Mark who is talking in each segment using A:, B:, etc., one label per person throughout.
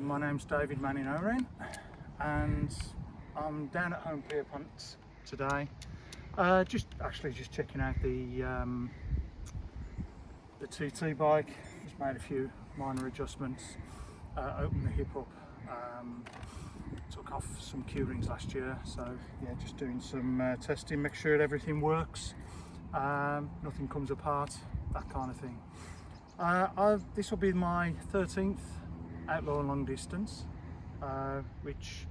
A: My name's David Manning Oren, and I'm down at Home Pierpont today. Just checking out the TT bike. Just made a few minor adjustments. Opened the hip up. Took off some Q rings last year, so yeah, just doing some testing, make sure that everything works, nothing comes apart, that kind of thing. This will be my 13th Outlaw long distance, which,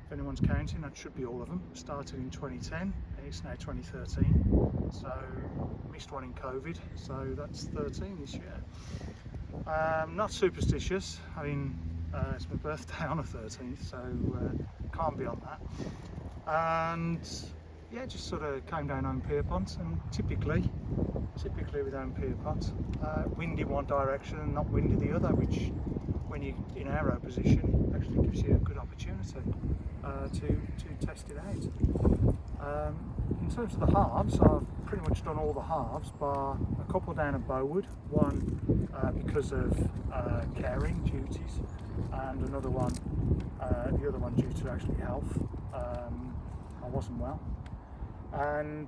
A: if anyone's counting, that should be all of them. Started in 2010 and it's now 2013, so missed one in COVID, so that's 13 this year. Not superstitious. I mean, it's my birthday on the 13th, so can't be on that. And yeah, just sort of came down Home Pierpont, and typically with Home Pierpont, windy one direction and not windy the other, which when you're in aero position actually gives you a good opportunity to test it out. In terms of the halves, I've pretty much done all the halves bar a couple down at Bowood, one because of caring duties, and another one, the other one due to actually health. I wasn't well, and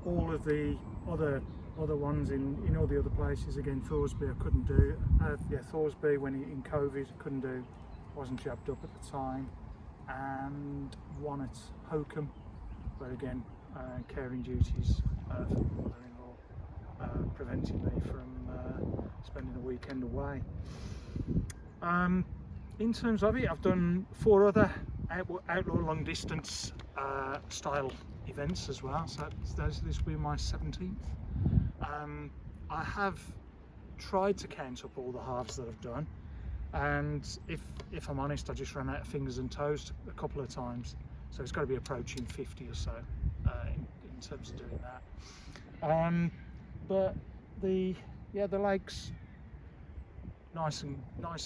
A: all of the other ones in all the other places, again, Thorsby I couldn't do. Thorsby when in COVID couldn't do, wasn't jabbed up at the time, and one at Hokum, but again, caring duties for my mother-in-law prevented me from spending a weekend away. In terms of it, I've done 4 other outlaw long distance style events as well, so this will be my 17th. I have tried to count up all the halves that I've done, and if I'm honest, I just ran out of fingers and toes a couple of times, so it's got to be approaching 50 or so in terms of doing that. But the lake's nice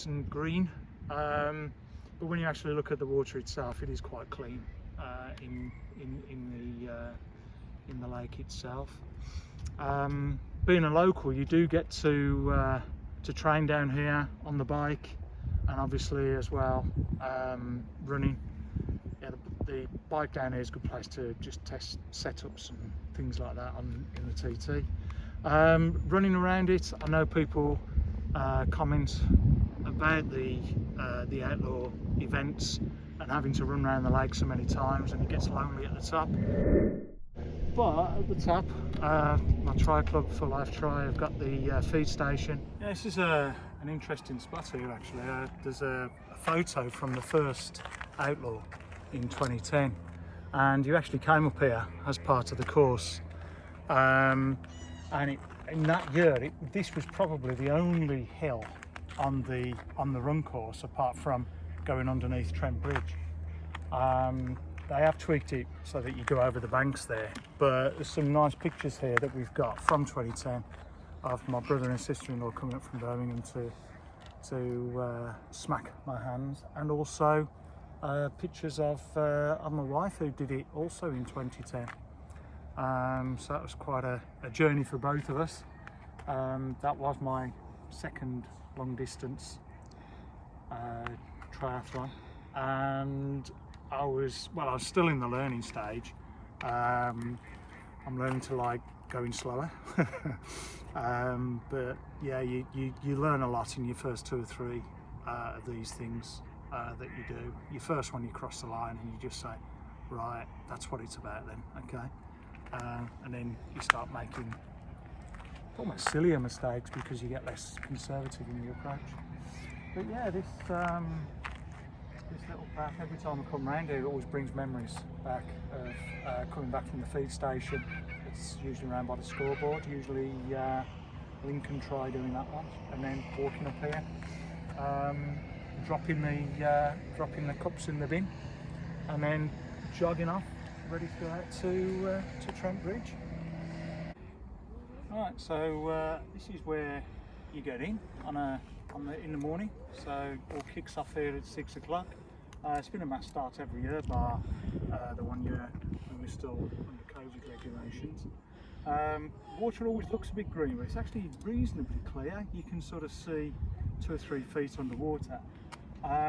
A: and green, but when you actually look at the water itself, it is quite clean in the lake itself. Being a local, you do get to train down here on the bike, and obviously as well running. Yeah, the bike down here is a good place to just test setups and things like that in the TT. Running around it, I know people comment about the outlaw events and having to run around the lake so many times, and it gets lonely at the top. But at the top, my Tri Club for Life Tri, I've got the feed station. Yeah, this is an interesting spot here actually. There's a photo from the first Outlaw in 2010, and you actually came up here as part of the course. And in that year, this was probably the only hill on the run course, apart from going underneath Trent Bridge. They have tweaked it so that you go over the banks there, but there's some nice pictures here that we've got from 2010 of my brother and sister-in-law coming up from Birmingham to smack my hands, and also pictures of my wife, who did it also in 2010. So that was quite a journey for both of us. That was my second long distance triathlon, and I was still in the learning stage. I'm learning to like going slower, but yeah, you learn a lot in your first 2 or 3 of these things that you do. Your first one, you cross the line and you just say, right, that's what it's about then, okay? And then you start making almost sillier mistakes because you get less conservative in your approach. But yeah, this little path, every time I come around here, it always brings memories back of coming back from the feed station. It's usually around by the scoreboard, usually Lincoln Tri doing that one, and then walking up here, dropping the cups in the bin, and then jogging off, ready to go out to Trent Bridge. Alright, so this is where you get in in the morning. So all kicks off here at 6 o'clock. It's been a mass start every year, bar the one year when we're still under COVID regulations. Water always looks a bit green, but it's actually reasonably clear. You can sort of see 2 or 3 feet underwater.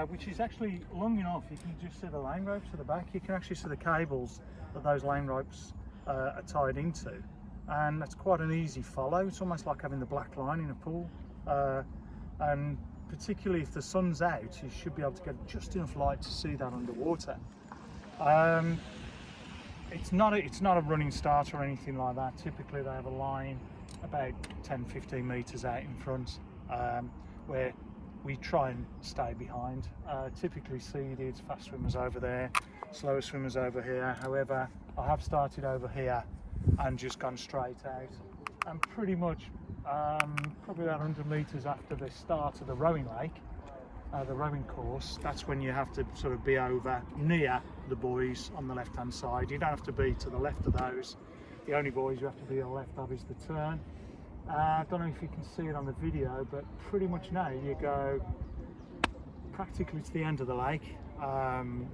A: which is actually long enough. You can just see the lane ropes at the back. You can actually see the cables that those lane ropes are tied into, and that's quite an easy follow. It's almost like having the black line in a pool, and particularly if the sun's out, you should be able to get just enough light to see that underwater. It's not a running start or anything like that. Typically they have a line about 10-15 meters out in front, where we try and stay behind. Typically seeded, fast swimmers over there, slower swimmers over here. However, I have started over here and just gone straight out, and pretty much probably about 100 meters after the start of the rowing lake, the rowing course, that's when you have to sort of be over near the buoys on the left hand side. You don't have to be to the left of those. The only buoys you have to be to the left of is the turn. I don't know if you can see it on the video, but pretty much now you go practically to the end of the lake.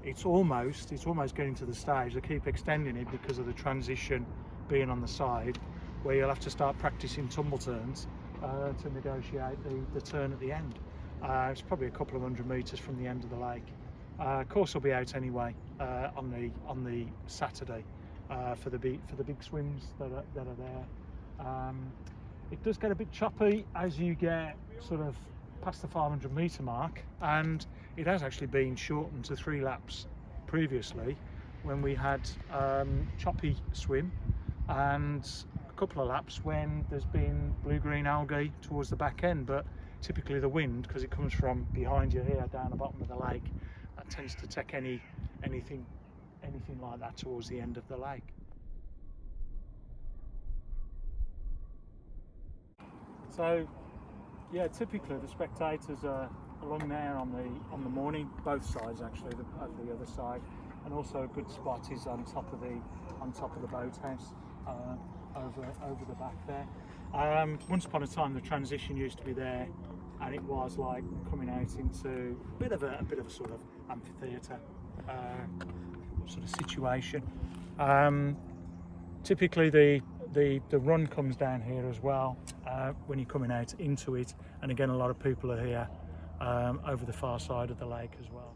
A: It's almost getting to the stage. They keep extending it because of the transition being on the side, where you'll have to start practicing tumble turns to negotiate the turn at the end. It's probably a couple of 100 meters from the end of the lake. Course will be out anyway on the Saturday for the big swims that are there. It does get a bit choppy as you get sort of past the 500 meter mark, and it has actually been shortened to 3 laps previously, when we had choppy swim, and a couple of laps when there's been blue-green algae towards the back end. But typically the wind, because it comes from behind you here down the bottom of the lake, that tends to take anything like that towards the end of the lake. So yeah, typically the spectators are along there on the morning, both sides actually, over the other side, and also a good spot is on top of the boathouse, over the back there. Once upon a time the transition used to be there, and it was like coming out into a bit of a sort of amphitheatre sort of situation. Typically the run comes down here as well when you're coming out into it, and again a lot of people are here over the far side of the lake as well.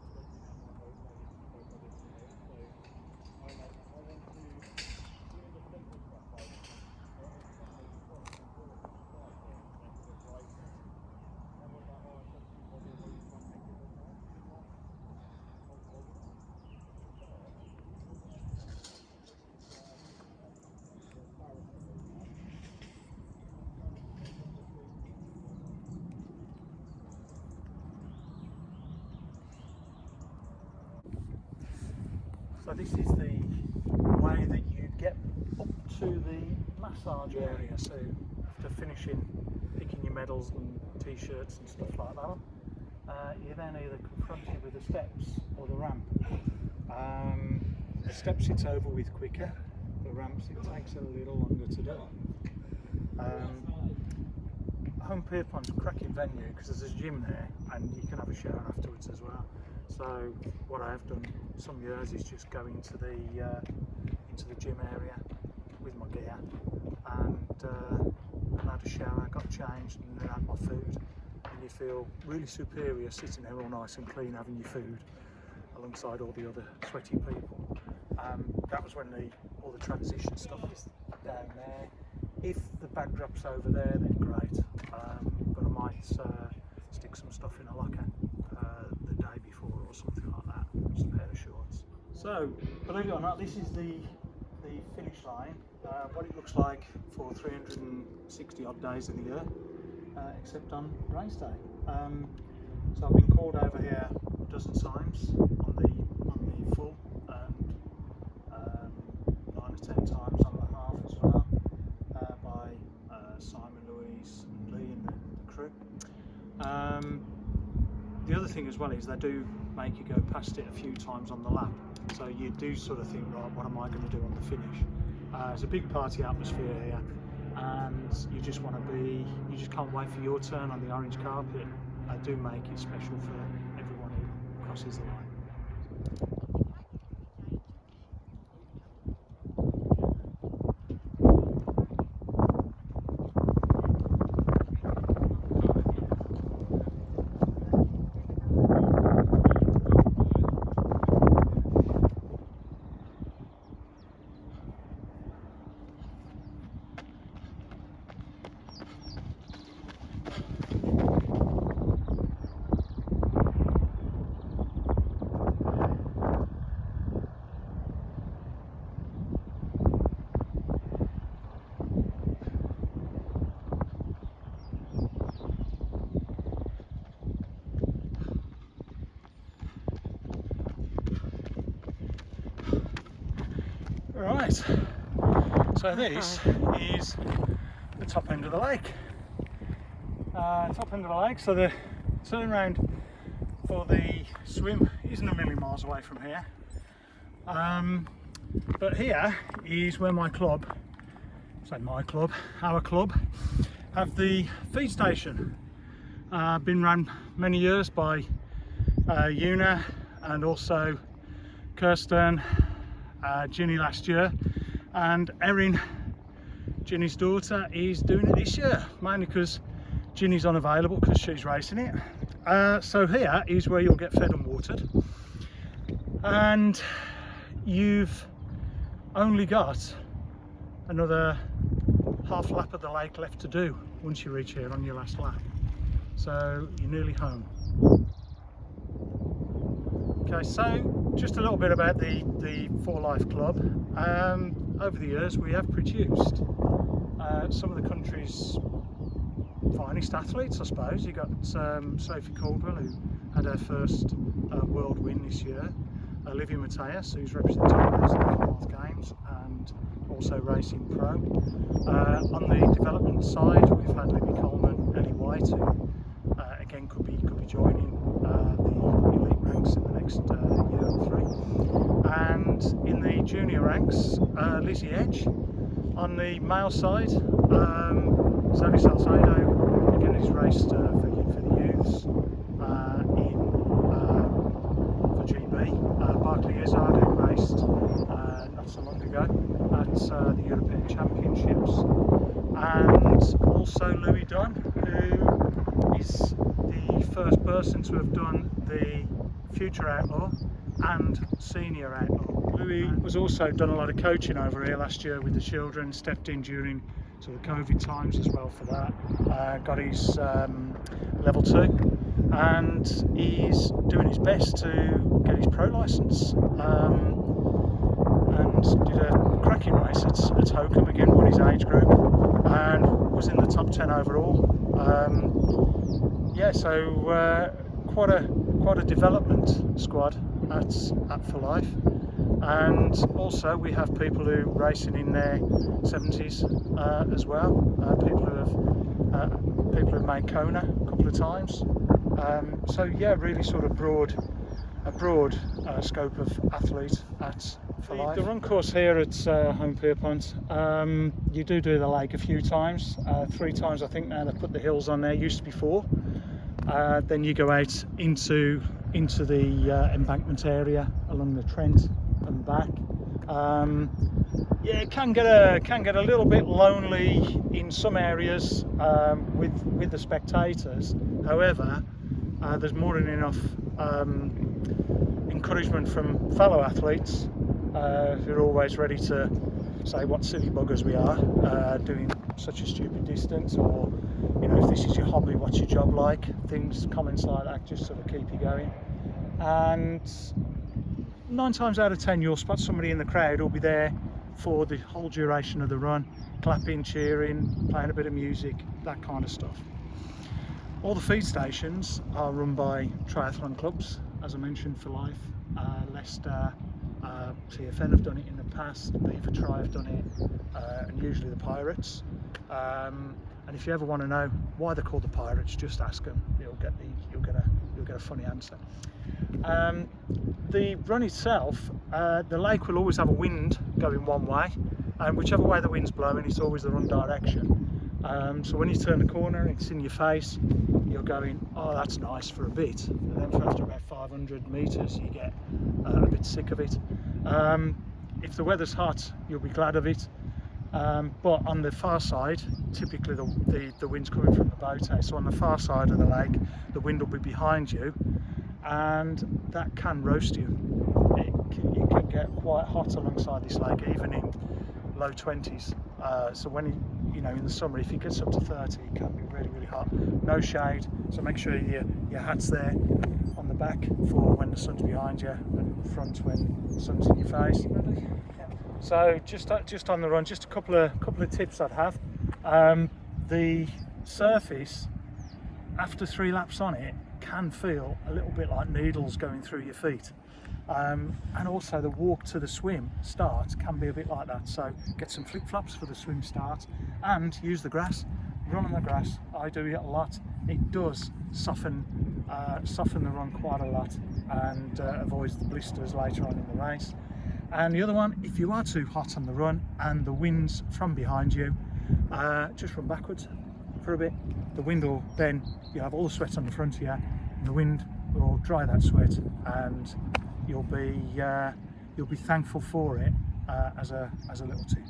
A: So this is the way that you get up to the massage area. So after finishing picking your medals and t-shirts and stuff like that, you're then either confronted with the steps or the ramp. The steps it's over with quicker, the ramps it takes a little longer to do. Home Pierpont's a cracking venue because there's a gym there and you can have a shower afterwards as well. So what I have done some years is just go into the gym area with my gear and had a shower, got changed, and then had my food. And you feel really superior sitting there all nice and clean having your food alongside all the other sweaty people. That was when all the transition stuff is down there. If the bag drops over there, then great. But I might stick some stuff in a locker the day before or something like that, just a pair of shorts. So, believe it or not, this is the finish line, what it looks like for 360 odd days of the year, except on race day. So I've been called over here a dozen times on the full, and 9 or 10 times on the half as well, by Simon, Louise and Lee and the crew. The other thing as well is they do make you go past it a few times on the lap, so you do sort of think, right, what am I going to do on the finish? There's a big party atmosphere here, and you just can't wait for your turn on the orange carpet. I do make it special for everyone who crosses the line. So this is the top end of the lake. So the turnaround for the swim isn't a million miles away from here. But here is where our club, have the feed station. Been run many years by Una and also Kirsten, Ginny last year, and Erin, Ginny's daughter, is doing it this year, mainly because Ginny's unavailable because she's racing it. So here is where you'll get fed and watered, and you've only got another half lap of the lake left to do once you reach here on your last lap. So you're nearly home. Okay, so just a little bit about the For Life Club. Over the years we have produced some of the country's finest athletes, I suppose. You got Sophie Caldwell, who had her first world win this year. Olivia Mateus, who's representing us at the Commonwealth Games and also racing pro. On the development side, we've had Libby Coleman, Ellie White, who again could be joining the elite ranks in the next year or three. And in the junior ranks, Lizzie Edge. On the male side, Xavi Salcedo, again, he's raced for the youths for GB. Barclay Izzard, who raced not so long ago at the European Championships, and also Louis Dunn, who is the first person to have done the Future Outlaw and Senior Outlaw. Louis was also done a lot of coaching over here last year with the children, stepped in during sort of COVID times as well for that. Got his level 2, and he's doing his best to get his pro licence. And did a cracking race at Hokum, again won his age group and was in the top 10 overall. Yeah, so quite a development squad at For Life. And also we have people who are racing in their 70s as well. People who have made Kona a couple of times. So yeah, really sort of a broad scope of athlete at For Life. The run course here at Home Pierpont, you do the lake a few times, 3 times I think now. They've put the hills on there, used to be 4. Then you go out into the embankment area along the Trent and back. Yeah, it can get a little bit lonely in some areas with the spectators. However, there's more than enough encouragement from fellow athletes who are always ready to say what silly buggers we are doing such a stupid distance, or you know, if this is your hobby, what's your job like? Comments like that just sort of keep you going. And 9 times out of 10 you'll spot somebody in the crowd who'll be there for the whole duration of the run, clapping, cheering, playing a bit of music, that kind of stuff. All the feed stations are run by triathlon clubs, as I mentioned, For Life. Leicester, TFN have done it in the past, Beaver Tri have done it, and usually the Pirates. And if you ever want to know why they're called the Pirates, just ask them. You'll get a funny answer. The run itself, the lake will always have a wind going one way, and whichever way the wind's blowing, it's always the run direction. So when you turn the corner and it's in your face, you're going, oh, that's nice for a bit, and then for after about 500 metres you get a bit sick of it. If the weather's hot, you'll be glad of it. But on the far side, typically the wind's coming from the boat house, so on the far side of the lake the wind will be behind you, and that can roast you. You can get quite hot alongside this lake, even in low 20s. So when you know, in the summer, if it gets up to 30, it can be really, really hot. No shade, so make sure your hat's there on the back for when the sun's behind you, and front when the sun's in your face. So just on the run, just a couple of tips I'd have. The surface after 3 laps on it can feel a little bit like needles going through your feet. And also the walk to the swim start can be a bit like that, so get some flip-flops for the swim start and use the grass, run on the grass. I do it a lot. It does soften the run quite a lot, and avoids the blisters later on in the race. And the other one, if you are too hot on the run and the wind's from behind you, just run backwards for a bit. The wind will then, you have all the sweat on the front of you, and the wind will dry that sweat, and you'll be thankful for it as a little tip.